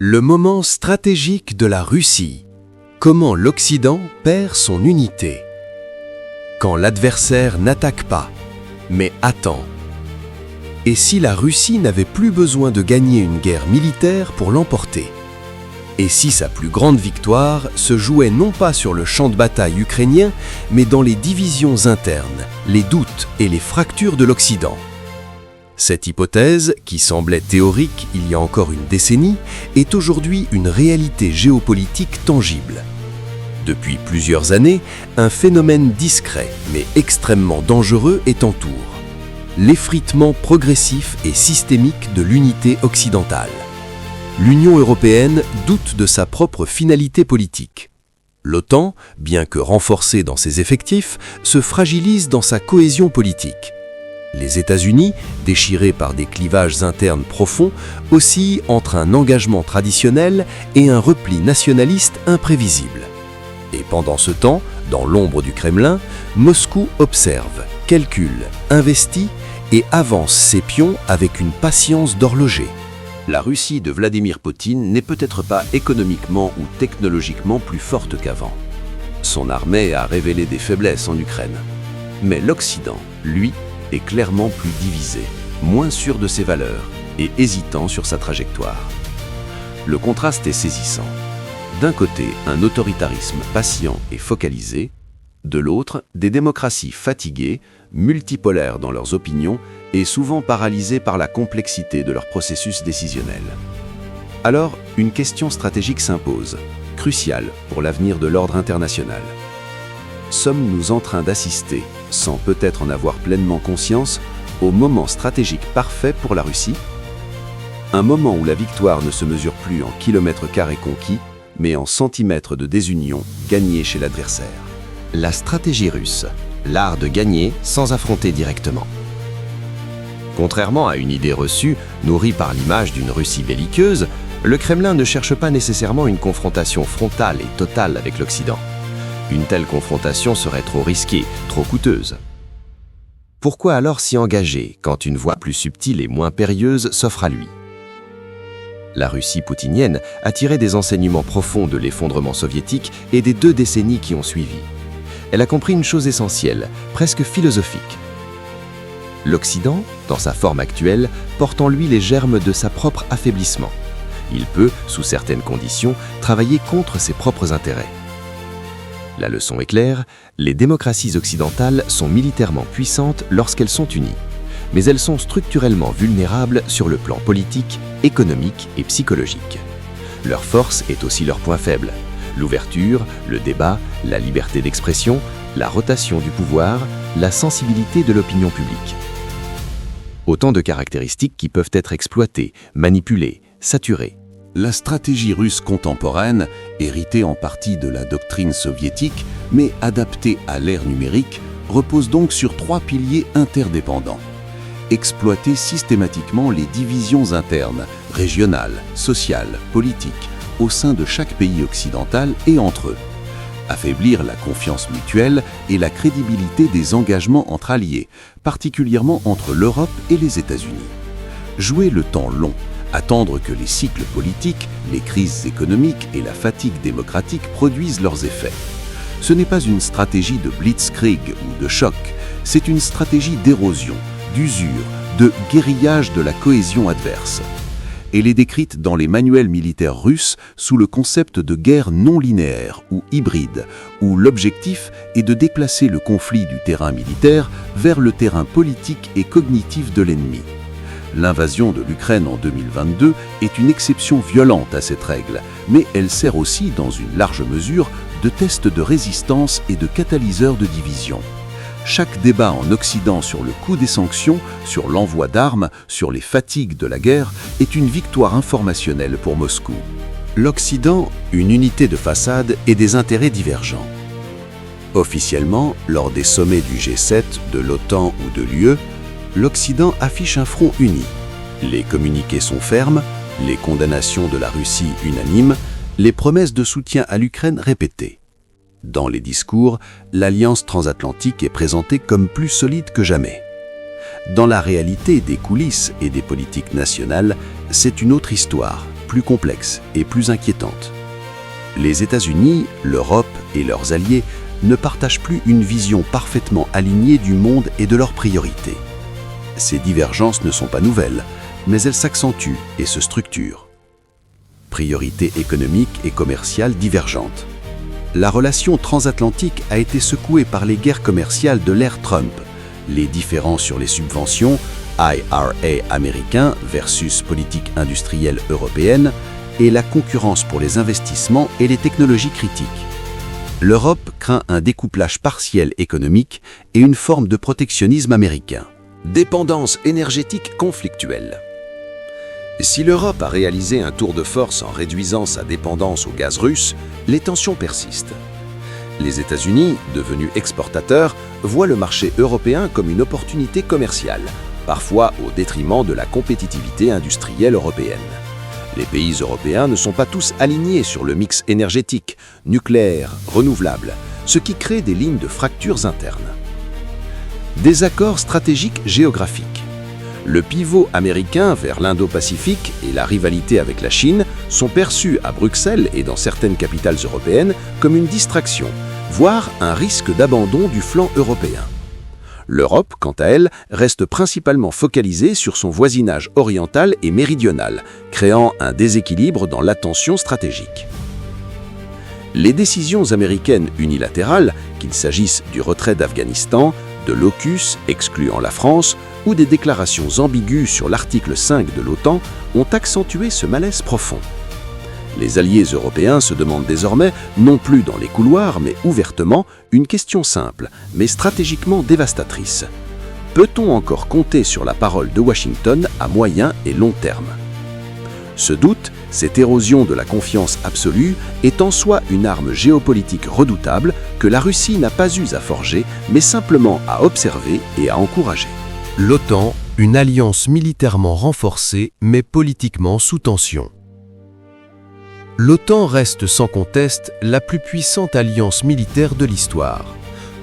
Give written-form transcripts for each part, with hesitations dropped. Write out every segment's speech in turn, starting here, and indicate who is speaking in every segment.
Speaker 1: Le moment stratégique de la Russie. Comment l'Occident perd son unité. Quand l'adversaire n'attaque pas, mais attend. Et si la Russie n'avait plus besoin de gagner une guerre militaire pour l'emporter? Et si sa plus grande victoire se jouait non pas sur le champ de bataille ukrainien, mais dans les divisions internes, les doutes et les fractures de l'Occident? Cette hypothèse, qui semblait théorique il y a encore une décennie, est aujourd'hui une réalité géopolitique tangible. Depuis plusieurs années, un phénomène discret mais extrêmement dangereux est en cours: l'effritement progressif et systémique de l'unité occidentale. L'Union européenne doute de sa propre finalité politique. L'OTAN, bien que renforcée dans ses effectifs, se fragilise dans sa cohésion politique. Les États-Unis, déchirés par des clivages internes profonds, oscillent entre un engagement traditionnel et un repli nationaliste imprévisible. Et pendant ce temps, dans l'ombre du Kremlin, Moscou observe, calcule, investit et avance ses pions avec une patience d'horloger.
Speaker 2: La Russie de Vladimir Poutine n'est peut-être pas économiquement ou technologiquement plus forte qu'avant. Son armée a révélé des faiblesses en Ukraine. Mais l'Occident, lui, est clairement plus divisé, moins sûr de ses valeurs et hésitant sur sa trajectoire. Le contraste est saisissant. D'un côté, un autoritarisme patient et focalisé, de l'autre, des démocraties fatiguées, multipolaires dans leurs opinions et souvent paralysées par la complexité de leur processus décisionnel. Alors, une question stratégique s'impose, cruciale pour l'avenir de l'ordre international. Sommes-nous en train d'assister, sans peut-être en avoir pleinement conscience, au moment stratégique parfait pour la Russie? Un moment où la victoire ne se mesure plus en kilomètres carrés conquis, mais en centimètres de désunion gagnés chez l'adversaire.
Speaker 3: La stratégie russe, l'art de gagner sans affronter directement. Contrairement à une idée reçue, nourrie par l'image d'une Russie belliqueuse, le Kremlin ne cherche pas nécessairement une confrontation frontale et totale avec l'Occident. Une telle confrontation serait trop risquée, trop coûteuse. Pourquoi alors s'y engager quand une voie plus subtile et moins périlleuse s'offre à lui? La Russie poutinienne a tiré des enseignements profonds de l'effondrement soviétique et des 2 décennies qui ont suivi. Elle a compris une chose essentielle, presque philosophique. L'Occident, dans sa forme actuelle, porte en lui les germes de sa propre affaiblissement. Il peut, sous certaines conditions, travailler contre ses propres intérêts. La leçon est claire, les démocraties occidentales sont militairement puissantes lorsqu'elles sont unies, mais elles sont structurellement vulnérables sur le plan politique, économique et psychologique. Leur force est aussi leur point faible: l'ouverture, le débat, la liberté d'expression, la rotation du pouvoir, la sensibilité de l'opinion publique. Autant de caractéristiques qui peuvent être exploitées, manipulées, saturées.
Speaker 2: La stratégie russe contemporaine, héritée en partie de la doctrine soviétique, mais adaptée à l'ère numérique, repose donc sur 3 piliers interdépendants. Exploiter systématiquement les divisions internes, régionales, sociales, politiques, au sein de chaque pays occidental et entre eux. Affaiblir la confiance mutuelle et la crédibilité des engagements entre alliés, particulièrement entre l'Europe et les États-Unis. Jouer le temps long, attendre que les cycles politiques, les crises économiques et la fatigue démocratique produisent leurs effets. Ce n'est pas une stratégie de blitzkrieg ou de choc, c'est une stratégie d'érosion, d'usure, de guérillage de la cohésion adverse. Elle est décrite dans les manuels militaires russes sous le concept de guerre non linéaire ou hybride, où l'objectif est de déplacer le conflit du terrain militaire vers le terrain politique et cognitif de l'ennemi. L'invasion de l'Ukraine en 2022 est une exception violente à cette règle, mais elle sert aussi, dans une large mesure, de test de résistance et de catalyseur de division. Chaque débat en Occident sur le coût des sanctions, sur l'envoi d'armes, sur les fatigues de la guerre, est une victoire informationnelle pour Moscou. L'Occident, une unité de façade et des intérêts divergents. Officiellement, lors des sommets du G7, de l'OTAN ou de l'UE, l'Occident affiche un front uni. Les communiqués sont fermes, les condamnations de la Russie unanimes, les promesses de soutien à l'Ukraine répétées. Dans les discours, l'alliance transatlantique est présentée comme plus solide que jamais. Dans la réalité des coulisses et des politiques nationales, c'est une autre histoire, plus complexe et plus inquiétante. Les États-Unis, l'Europe et leurs alliés ne partagent plus une vision parfaitement alignée du monde et de leurs priorités. Ces divergences ne sont pas nouvelles, mais elles s'accentuent et se structurent. Priorités économiques et commerciales divergentes. La relation transatlantique a été secouée par les guerres commerciales de l'ère Trump, les différends sur les subventions, IRA américain versus politique industrielle européenne, et la concurrence pour les investissements et les technologies critiques. L'Europe craint un découplage partiel économique et une forme de protectionnisme américain. Dépendance énergétique conflictuelle. Si l'Europe a réalisé un tour de force en réduisant sa dépendance au gaz russe, les tensions persistent. Les États-Unis, devenus exportateurs, voient le marché européen comme une opportunité commerciale, parfois au détriment de la compétitivité industrielle européenne. Les pays européens ne sont pas tous alignés sur le mix énergétique, nucléaire, renouvelable, ce qui crée des lignes de fractures internes. Désaccords stratégiques géographiques. Le pivot américain vers l'Indo-Pacifique et la rivalité avec la Chine sont perçus à Bruxelles et dans certaines capitales européennes comme une distraction, voire un risque d'abandon du flanc européen. L'Europe, quant à elle, reste principalement focalisée sur son voisinage oriental et méridional, créant un déséquilibre dans l'attention stratégique. Les décisions américaines unilatérales, qu'il s'agisse du retrait d'Afghanistan, de l'AUKUS, excluant la France, ou des déclarations ambiguës sur l'article 5 de l'OTAN, ont accentué ce malaise profond. Les alliés européens se demandent désormais, non plus dans les couloirs, mais ouvertement, une question simple, mais stratégiquement dévastatrice. Peut-on encore compter sur la parole de Washington à moyen et long terme ? Ce doute, cette érosion de la confiance absolue, est en soi une arme géopolitique redoutable que la Russie n'a pas eu à forger, mais simplement à observer et à encourager.
Speaker 1: L'OTAN, une alliance militairement renforcée, mais politiquement sous tension. L'OTAN reste sans conteste la plus puissante alliance militaire de l'histoire.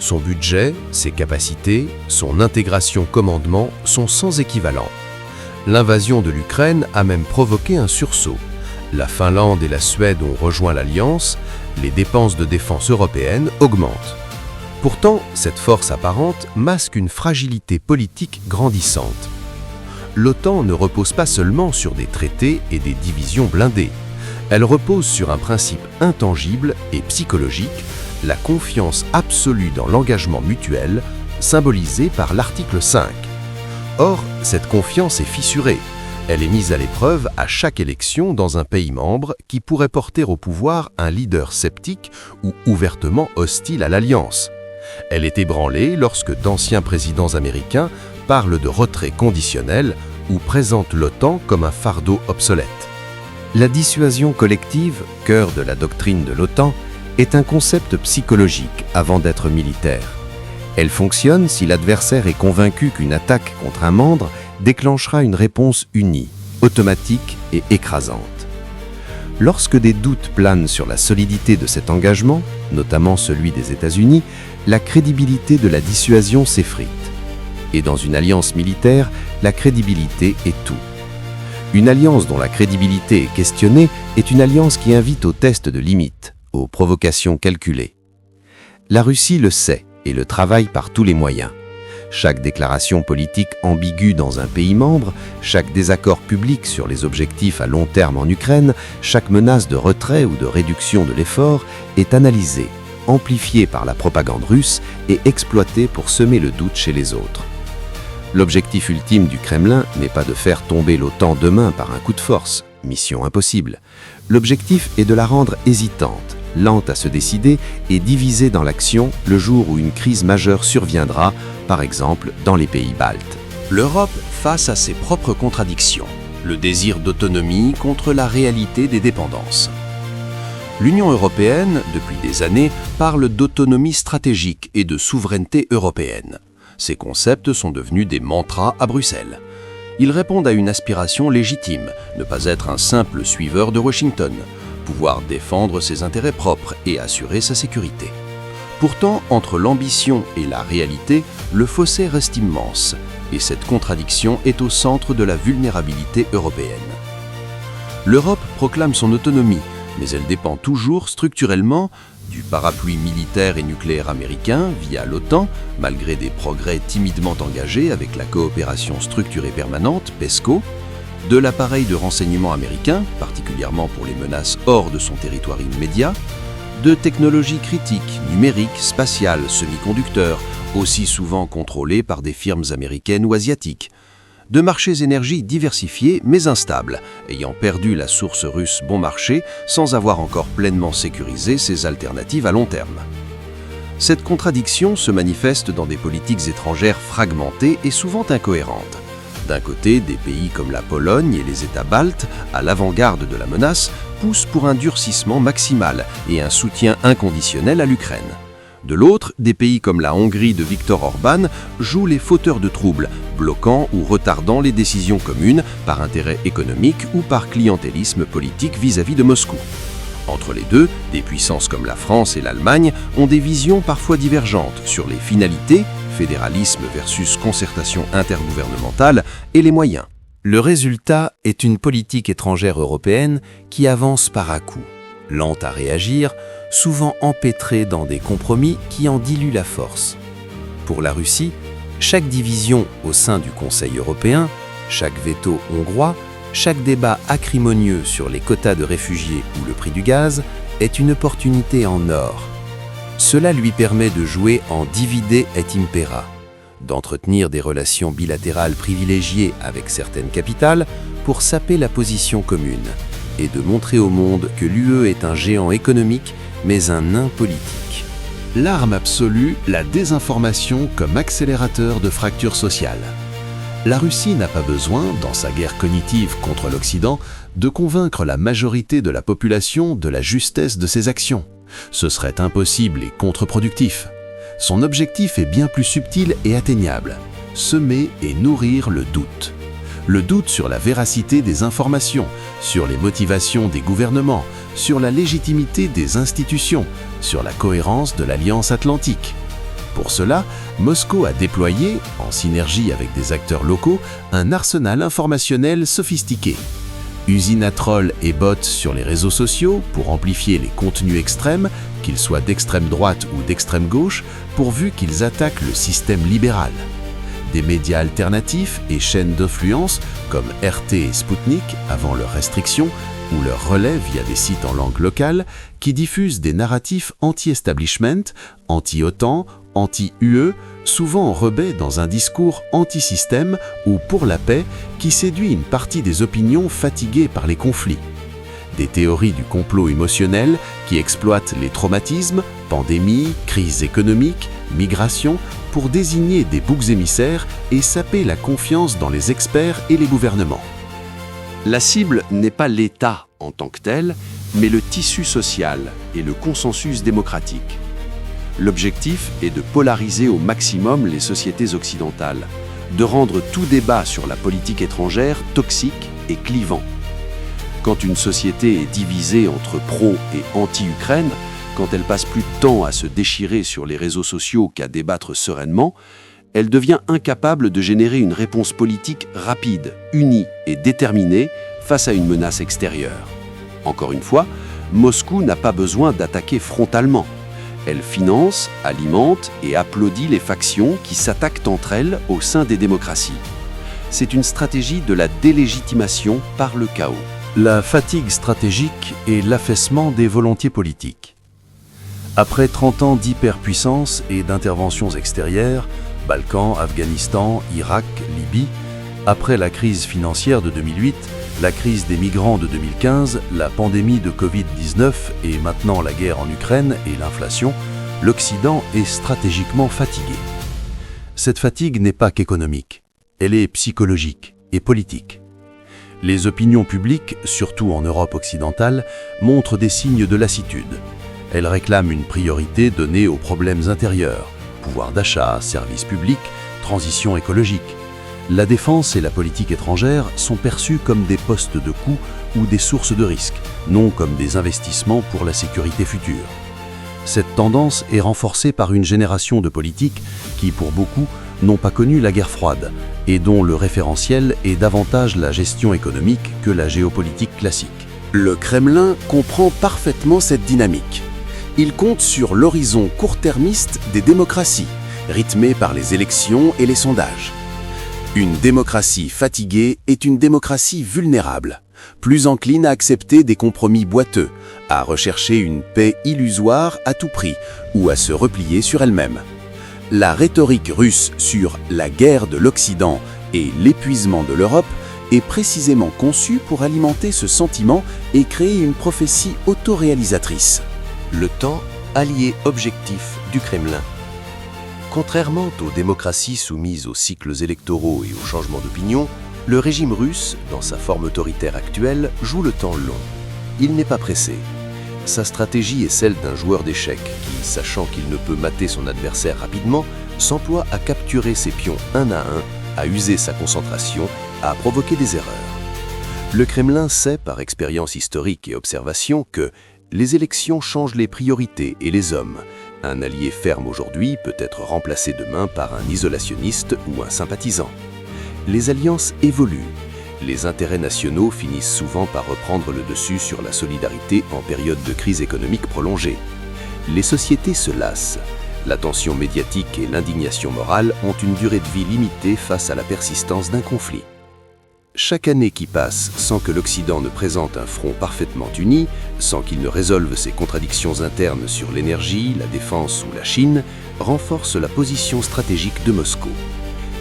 Speaker 1: Son budget, ses capacités, son intégration commandement sont sans équivalent. L'invasion de l'Ukraine a même provoqué un sursaut. La Finlande et la Suède ont rejoint l'alliance, les dépenses de défense européennes augmentent. Pourtant, cette force apparente masque une fragilité politique grandissante. L'OTAN ne repose pas seulement sur des traités et des divisions blindées. Elle repose sur un principe intangible et psychologique, la confiance absolue dans l'engagement mutuel, symbolisé par l'article 5. Or, cette confiance est fissurée. Elle est mise à l'épreuve à chaque élection dans un pays membre qui pourrait porter au pouvoir un leader sceptique ou ouvertement hostile à l'alliance. Elle est ébranlée lorsque d'anciens présidents américains parlent de retrait conditionnel ou présentent l'OTAN comme un fardeau obsolète. La dissuasion collective, cœur de la doctrine de l'OTAN, est un concept psychologique avant d'être militaire. Elle fonctionne si l'adversaire est convaincu qu'une attaque contre un membre déclenchera une réponse unie, automatique et écrasante. Lorsque des doutes planent sur la solidité de cet engagement, notamment celui des États-Unis, la crédibilité de la dissuasion s'effrite. Et dans une alliance militaire, la crédibilité est tout. Une alliance dont la crédibilité est questionnée est une alliance qui invite au test de limites, aux provocations calculées. La Russie le sait et le travaille par tous les moyens. Chaque déclaration politique ambiguë dans un pays membre, chaque désaccord public sur les objectifs à long terme en Ukraine, chaque menace de retrait ou de réduction de l'effort est analysée, amplifiée par la propagande russe et exploitée pour semer le doute chez les autres. L'objectif ultime du Kremlin n'est pas de faire tomber l'OTAN demain par un coup de force, mission impossible. L'objectif est de la rendre hésitante, lente à se décider et divisée dans l'action le jour où une crise majeure surviendra, par exemple dans les pays baltes. L'Europe face à ses propres contradictions, le désir d'autonomie contre la réalité des dépendances. L'Union européenne, depuis des années, parle d'autonomie stratégique et de souveraineté européenne. Ces concepts sont devenus des mantras à Bruxelles. Ils répondent à une aspiration légitime, ne pas être un simple suiveur de Washington, pouvoir défendre ses intérêts propres et assurer sa sécurité. Pourtant, entre l'ambition et la réalité, le fossé reste immense, et cette contradiction est au centre de la vulnérabilité européenne. L'Europe proclame son autonomie, mais elle dépend toujours structurellement du parapluie militaire et nucléaire américain via l'OTAN, malgré des progrès timidement engagés avec la coopération structurée permanente, PESCO, de l'appareil de renseignement américain, particulièrement pour les menaces hors de son territoire immédiat, de technologies critiques, numériques, spatiales, semi-conducteurs, aussi souvent contrôlées par des firmes américaines ou asiatiques, de marchés énergie diversifiés mais instables, ayant perdu la source russe bon marché sans avoir encore pleinement sécurisé ses alternatives à long terme. Cette contradiction se manifeste dans des politiques étrangères fragmentées et souvent incohérentes. D'un côté, des pays comme la Pologne et les États baltes, à l'avant-garde de la menace, poussent pour un durcissement maximal et un soutien inconditionnel à l'Ukraine. De l'autre, des pays comme la Hongrie de Viktor Orban jouent les fauteurs de troubles, bloquant ou retardant les décisions communes par intérêt économique ou par clientélisme politique vis-à-vis de Moscou. Entre les deux, des puissances comme la France et l'Allemagne ont des visions parfois divergentes sur les finalités, fédéralisme versus concertation intergouvernementale, et les moyens. Le résultat est une politique étrangère européenne qui avance par à-coups, lente à réagir, souvent empêtrée dans des compromis qui en diluent la force. Pour la Russie, chaque division au sein du Conseil européen, chaque veto hongrois, chaque débat acrimonieux sur les quotas de réfugiés ou le prix du gaz est une opportunité en or. Cela lui permet de jouer en divide et impera, d'entretenir des relations bilatérales privilégiées avec certaines capitales pour saper la position commune et de montrer au monde que l'UE est un géant économique mais un nain politique.
Speaker 2: L'arme absolue, la désinformation comme accélérateur de fractures sociales. La Russie n'a pas besoin, dans sa guerre cognitive contre l'Occident, de convaincre la majorité de la population de la justesse de ses actions. Ce serait impossible et contre-productif. Son objectif est bien plus subtil et atteignable, semer et nourrir le doute. Le doute sur la véracité des informations, sur les motivations des gouvernements, sur la légitimité des institutions, sur la cohérence de l'Alliance atlantique. Pour cela, Moscou a déployé, en synergie avec des acteurs locaux, un arsenal informationnel sophistiqué. Usine à trolls et bots sur les réseaux sociaux pour amplifier les contenus extrêmes, qu'ils soient d'extrême droite ou d'extrême gauche, pourvu qu'ils attaquent le système libéral. Des médias alternatifs et chaînes d'influence comme RT et Sputnik avant leur restriction ou leur relais via des sites en langue locale qui diffusent des narratifs anti-establishment, anti-OTAN, anti-UE, souvent rebais dans un discours anti-système ou pour la paix qui séduit une partie des opinions fatiguées par les conflits. Des théories du complot émotionnel qui exploitent les traumatismes, pandémies, crises économiques, migrations pour désigner des boucs émissaires et saper la confiance dans les experts et les gouvernements.
Speaker 1: La cible n'est pas l'État en tant que tel, mais le tissu social et le consensus démocratique. L'objectif est de polariser au maximum les sociétés occidentales, de rendre tout débat sur la politique étrangère toxique et clivant. Quand une société est divisée entre pro et anti-Ukraine, quand elle passe plus de temps à se déchirer sur les réseaux sociaux qu'à débattre sereinement, elle devient incapable de générer une réponse politique rapide, unie et déterminée face à une menace extérieure. Encore une fois, Moscou n'a pas besoin d'attaquer frontalement. Elle finance, alimente et applaudit les factions qui s'attaquent entre elles au sein des démocraties. C'est une stratégie de la délégitimation par le chaos. La fatigue stratégique et l'affaissement des volontés politiques. Après 30 ans d'hyperpuissance et d'interventions extérieures, Balkans, Afghanistan, Irak, Libye, après la crise financière de 2008, la crise des migrants de 2015, la pandémie de Covid-19 et maintenant la guerre en Ukraine et l'inflation, l'Occident est stratégiquement fatigué. Cette fatigue n'est pas qu'économique, elle est psychologique et politique. Les opinions publiques, surtout en Europe occidentale, montrent des signes de lassitude. Elles réclament une priorité donnée aux problèmes intérieurs, pouvoir d'achat, services publics, transition écologique. La défense et la politique étrangère sont perçues comme des postes de coût ou des sources de risque, non comme des investissements pour la sécurité future. Cette tendance est renforcée par une génération de politiques qui, pour beaucoup,
Speaker 2: n'ont pas connu la guerre froide et dont le référentiel est davantage la gestion économique que la géopolitique classique.
Speaker 1: Le Kremlin comprend parfaitement cette dynamique. Il compte sur l'horizon court-termiste des démocraties, rythmé par les élections et les sondages. Une démocratie fatiguée est une démocratie vulnérable, plus encline à accepter des compromis boiteux, à rechercher une paix illusoire à tout prix ou à se replier sur elle-même. La rhétorique russe sur la guerre de l'Occident et l'épuisement de l'Europe est précisément conçue pour alimenter ce sentiment et créer une prophétie autoréalisatrice.
Speaker 3: Le temps, allié objectif du Kremlin. Contrairement aux démocraties soumises aux cycles électoraux et aux changements d'opinion, le régime russe, dans sa forme autoritaire actuelle, joue le temps long. Il n'est pas pressé. Sa stratégie est celle d'un joueur d'échecs qui, sachant qu'il ne peut mater son adversaire rapidement, s'emploie à capturer ses pions un à un, à user sa concentration, à provoquer des erreurs. Le Kremlin sait, par expérience historique et observation, que les élections changent les priorités et les hommes. Un allié ferme aujourd'hui peut être remplacé demain par un isolationniste ou un sympathisant. Les alliances évoluent. Les intérêts nationaux finissent souvent par reprendre le dessus sur la solidarité en période de crise économique prolongée. Les sociétés se lassent. La tension médiatique et l'indignation morale ont une durée de vie limitée face à la persistance d'un conflit. Chaque année qui passe sans que l'Occident ne présente un front parfaitement uni, sans qu'il ne résolve ses contradictions internes sur l'énergie, la défense ou la Chine, renforce la position stratégique de Moscou.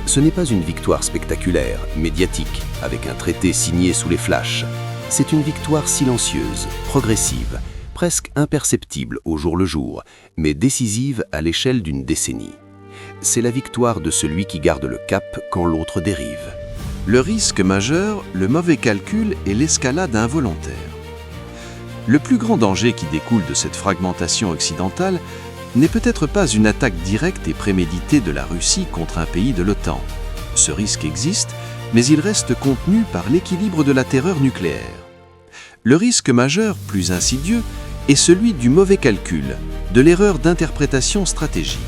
Speaker 3: Ce n'est pas une victoire spectaculaire, médiatique, avec un traité signé sous les flashs. C'est une victoire silencieuse, progressive, presque imperceptible au jour le jour, mais décisive à l'échelle d'une décennie. C'est la victoire de celui qui garde le cap quand l'autre dérive.
Speaker 2: Le risque majeur, le mauvais calcul et l'escalade involontaire. Le plus grand danger qui découle de cette fragmentation occidentale n'est peut-être pas une attaque directe et préméditée de la Russie contre un pays de l'OTAN. Ce risque existe, mais il reste contenu par l'équilibre de la terreur nucléaire. Le risque majeur, plus insidieux, est celui du mauvais calcul, de l'erreur d'interprétation stratégique.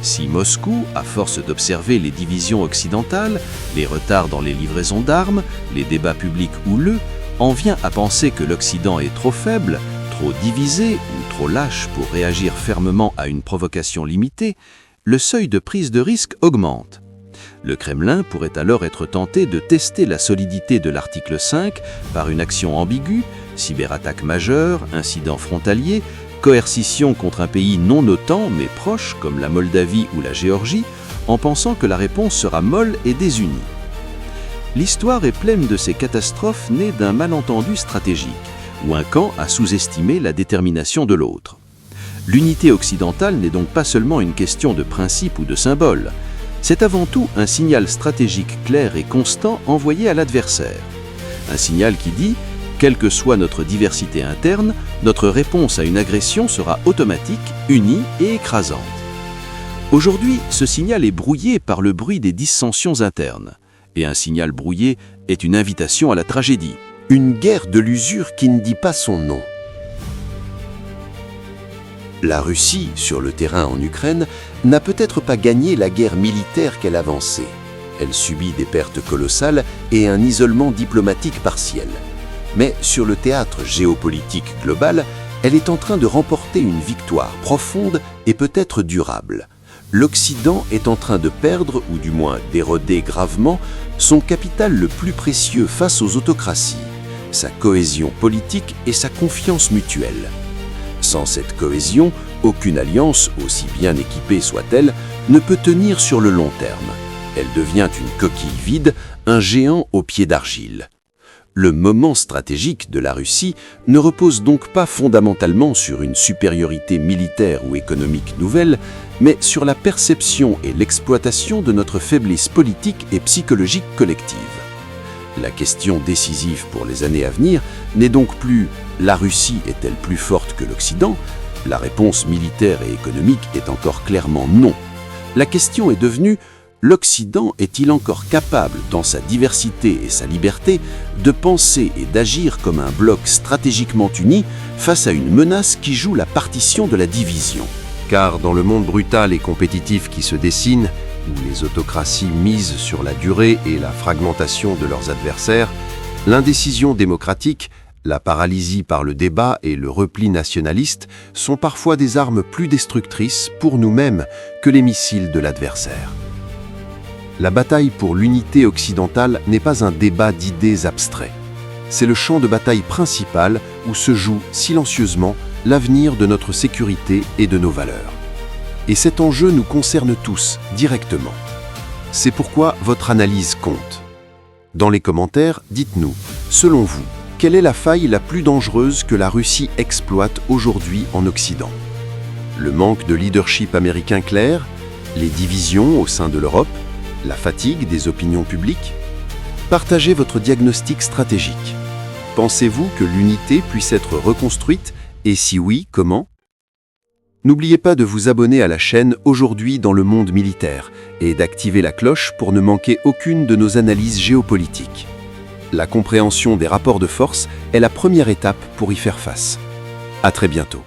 Speaker 2: Si Moscou, à force d'observer les divisions occidentales, les retards dans les livraisons d'armes, les débats publics houleux, en vient à penser que l'Occident est trop faible, trop divisé ou trop lâche pour réagir fermement à une provocation limitée, le seuil de prise de risque augmente. Le Kremlin pourrait alors être tenté de tester la solidité de l'article 5 par une action ambiguë, cyberattaque majeure, incident frontalier, coercition contre un pays non OTAN mais proche comme la Moldavie ou la Géorgie, en pensant que la réponse sera molle et désunie. L'histoire est pleine de ces catastrophes nées d'un malentendu stratégique, où un camp a sous-estimé la détermination de l'autre. L'unité occidentale n'est donc pas seulement une question de principe ou de symbole, c'est avant tout un signal stratégique clair et constant envoyé à l'adversaire. Un signal qui dit « quelle que soit notre diversité interne, notre réponse à une agression sera automatique, unie et écrasante ». Aujourd'hui, ce signal est brouillé par le bruit des dissensions internes. Et un signal brouillé est une invitation à la tragédie.
Speaker 1: Une guerre de l'usure qui ne dit pas son nom. La Russie, sur le terrain en Ukraine, n'a peut-être pas gagné la guerre militaire qu'elle avançait. Elle subit des pertes colossales et un isolement diplomatique partiel. Mais sur le théâtre géopolitique global, elle est en train de remporter une victoire profonde et peut-être durable. L'Occident est en train de perdre, ou du moins d'éroder gravement, son capital le plus précieux face aux autocraties, sa cohésion politique et sa confiance mutuelle. Sans cette cohésion, aucune alliance, aussi bien équipée soit-elle, ne peut tenir sur le long terme. Elle devient une coquille vide, un géant aux pieds d'argile. Le moment stratégique de la Russie ne repose donc pas fondamentalement sur une supériorité militaire ou économique nouvelle, mais sur la perception et l'exploitation de notre faiblesse politique et psychologique collective. La question décisive pour les années à venir n'est donc plus « la Russie est-elle plus forte que l'Occident ?» La réponse militaire et économique est encore clairement non. La question est devenue « l'Occident est-il encore capable, dans sa diversité et sa liberté, de penser et d'agir comme un bloc stratégiquement uni face à une menace qui joue la partition de la division ?» Car dans le monde brutal et compétitif qui se dessine, où les autocraties misent sur la durée et la fragmentation de leurs adversaires, l'indécision démocratique, la paralysie par le débat et le repli nationaliste sont parfois des armes plus destructrices pour nous-mêmes que les missiles de l'adversaire. La bataille pour l'unité occidentale n'est pas un débat d'idées abstraits. C'est le champ de bataille principal où se joue silencieusement l'avenir de notre sécurité et de nos valeurs. Et cet enjeu nous concerne tous, directement. C'est pourquoi votre analyse compte. Dans les commentaires, dites-nous, selon vous, quelle est la faille la plus dangereuse que la Russie exploite aujourd'hui en Occident? Le manque de leadership américain clair? Les divisions au sein de l'Europe? La fatigue des opinions publiques? Partagez votre diagnostic stratégique. Pensez-vous que l'unité puisse être reconstruite? Et si oui, comment? N'oubliez pas de vous abonner à la chaîne Aujourd'hui dans le monde militaire et d'activer la cloche pour ne manquer aucune de nos analyses géopolitiques. La compréhension des rapports de force est la première étape pour y faire face. À très bientôt.